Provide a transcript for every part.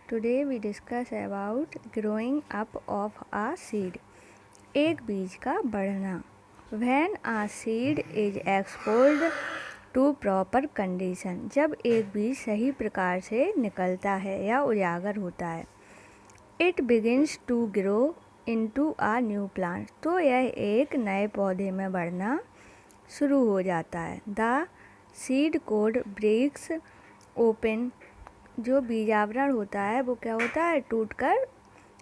Today we discuss about growing up of a seed. एक बीज का बढ़ना. When a seed is exposed to proper condition, जब एक बीज सही प्रकार से निकलता है या उजागर होता है, it begins to grow into a new plant, तो यह एक नए पौधे में बढ़ना शुरू हो जाता है. The seed coat breaks open, जो बीज आवरण होता है वो क्या होता है, टूटकर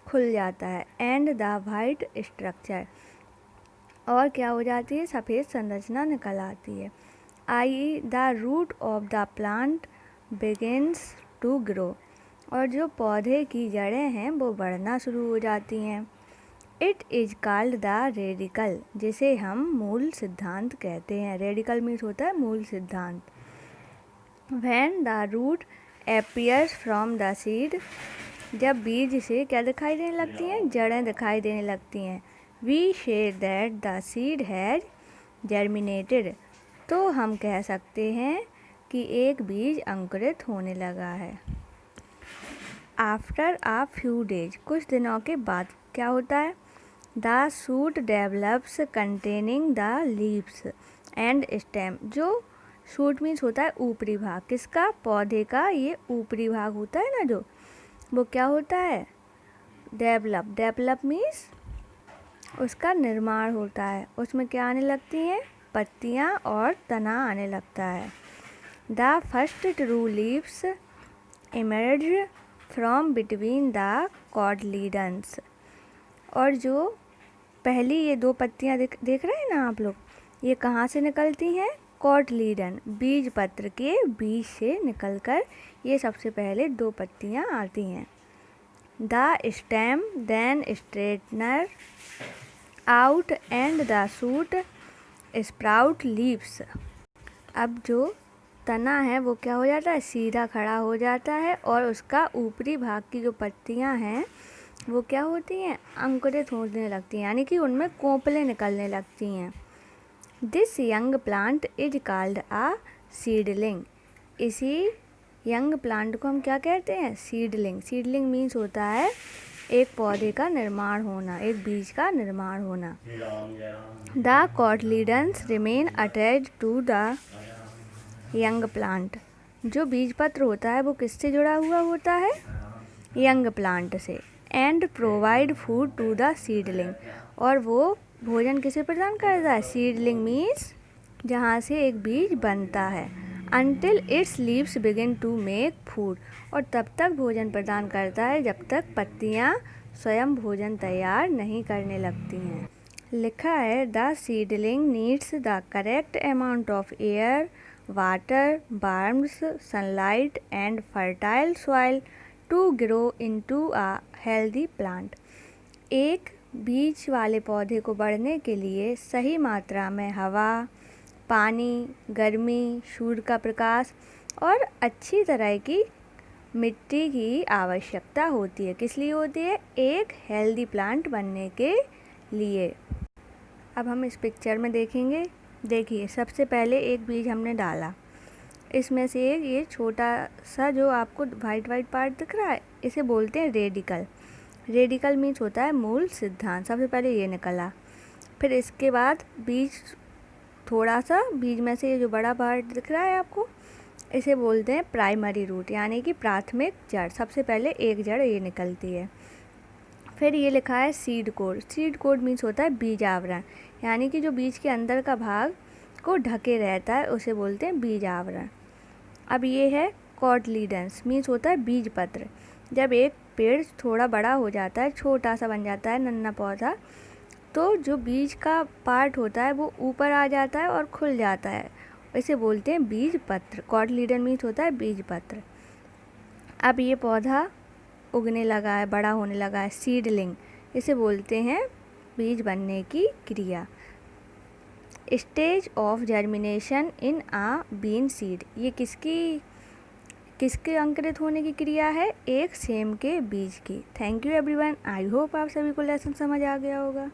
खुल जाता है. एंड द वाइट स्ट्रक्चर, और क्या हो जाती है, सफ़ेद संरचना निकल आती है. I the root of the plant begins to grow, और जो पौधे की जड़ें हैं वो बढ़ना शुरू हो जाती हैं. It is called the radical, जिसे हम मूल सिद्धांत कहते हैं. रेडिकल मीन्स होता है मूल सिद्धांत. When the root appears from the seed, जब बीज से क्या दिखाई देने लगती हैं, जड़ें दिखाई देने लगती हैं. We say that the seed has germinated, तो हम कह सकते हैं कि एक बीज अंकुरित होने लगा है. After a few days, कुछ दिनों के बाद क्या होता है, the shoot develops containing the leaves and stem, जो शूट मीन्स होता है ऊपरी भाग, किसका, पौधे का. ये ऊपरी भाग होता है ना जो, वो क्या होता है, डेवलप मीन्स उसका निर्माण होता है. उसमें क्या आने लगती हैं, पत्तियाँ और तना आने लगता है. The first true leaves emerge from between the cotyledons, और जो पहली ये दो पत्तियाँ देख रहे हैं ना आप लोग, ये कहाँ से निकलती हैं, कॉटलीडन, बीज पत्र के बीज से निकलकर ये सबसे पहले दो पत्तियाँ आती हैं. The stem then straightens out and the shoot sprout leaves, अब जो तना है वो क्या हो जाता है, सीधा खड़ा हो जाता है, और उसका ऊपरी भाग की जो पत्तियाँ हैं वो क्या होती हैं, अंकुरित होने लगती हैं, यानी कि उनमें कोंपलें निकलने लगती हैं. This young plant is called a seedling, इसी यंग प्लांट को हम क्या कहते हैं, सीडलिंग. सीडलिंग मीन्स होता है एक पौधे का निर्माण होना, एक बीज का निर्माण होना. The cotyledons remain attached to the young plant, जो बीज पत्र होता है वो किससे जुड़ा हुआ होता है, यंग प्लांट से. And provide food to the seedling, और वो भोजन किसे प्रदान करता है, सीडलिंग मीन्स जहाँ से एक बीज बनता है. Until its leaves begin to make food, और तब तक भोजन प्रदान करता है जब तक पत्तियाँ स्वयं भोजन तैयार नहीं करने लगती हैं. लिखा है the seedling needs the correct amount of air, water, warmth, sunlight and fertile soil to grow into a healthy plant. एक बीज वाले पौधे को बढ़ने के लिए सही मात्रा में हवा, पानी, गर्मी, सूर्य का प्रकाश और अच्छी तरह की मिट्टी की आवश्यकता होती है. किस लिए होती है, एक हेल्दी प्लांट बनने के लिए. अब हम इस पिक्चर में देखेंगे. देखिए, सबसे पहले एक बीज हमने डाला, इसमें से एक ये छोटा सा जो आपको वाइट पार्ट दिख रहा है, इसे बोलते हैं रेडिकल. रेडिकल मीन्स होता है मूल सिद्धांत. सबसे पहले ये निकला, फिर इसके बाद बीज, थोड़ा सा बीज में से ये जो बड़ा पार्ट दिख रहा है आपको, इसे बोलते हैं प्राइमरी रूट, यानी कि प्राथमिक जड़. सबसे पहले एक जड़ ये निकलती है. फिर ये लिखा है seed code. Seed code means होता है बीज आवरण, यानी कि जो बीज के अंदर का भाग को ढके रहता है उसे बोलते हैं बीज आवरण. अब ये है कॉटलीडन्स, मीन्स होता है बीज पत्र. जब एक पेड़ थोड़ा बड़ा हो जाता है, छोटा सा बन जाता है नन्हा पौधा, तो जो बीज का पार्ट होता है वो ऊपर आ जाता है और खुल जाता है, इसे बोलते हैं बीज पत्र. कॉटलीडन मीन्स होता है बीज पत्र. अब ये पौधा उगने लगा है, बड़ा होने लगा है, सीडलिंग, इसे बोलते हैं बीज बनने की क्रिया. Stage of germination in a bean seed, ये किसके अंकुरित होने की क्रिया है, एक सेम के बीज की. Thank you everyone. I hope आप सभी को लेसन समझ आ गया होगा.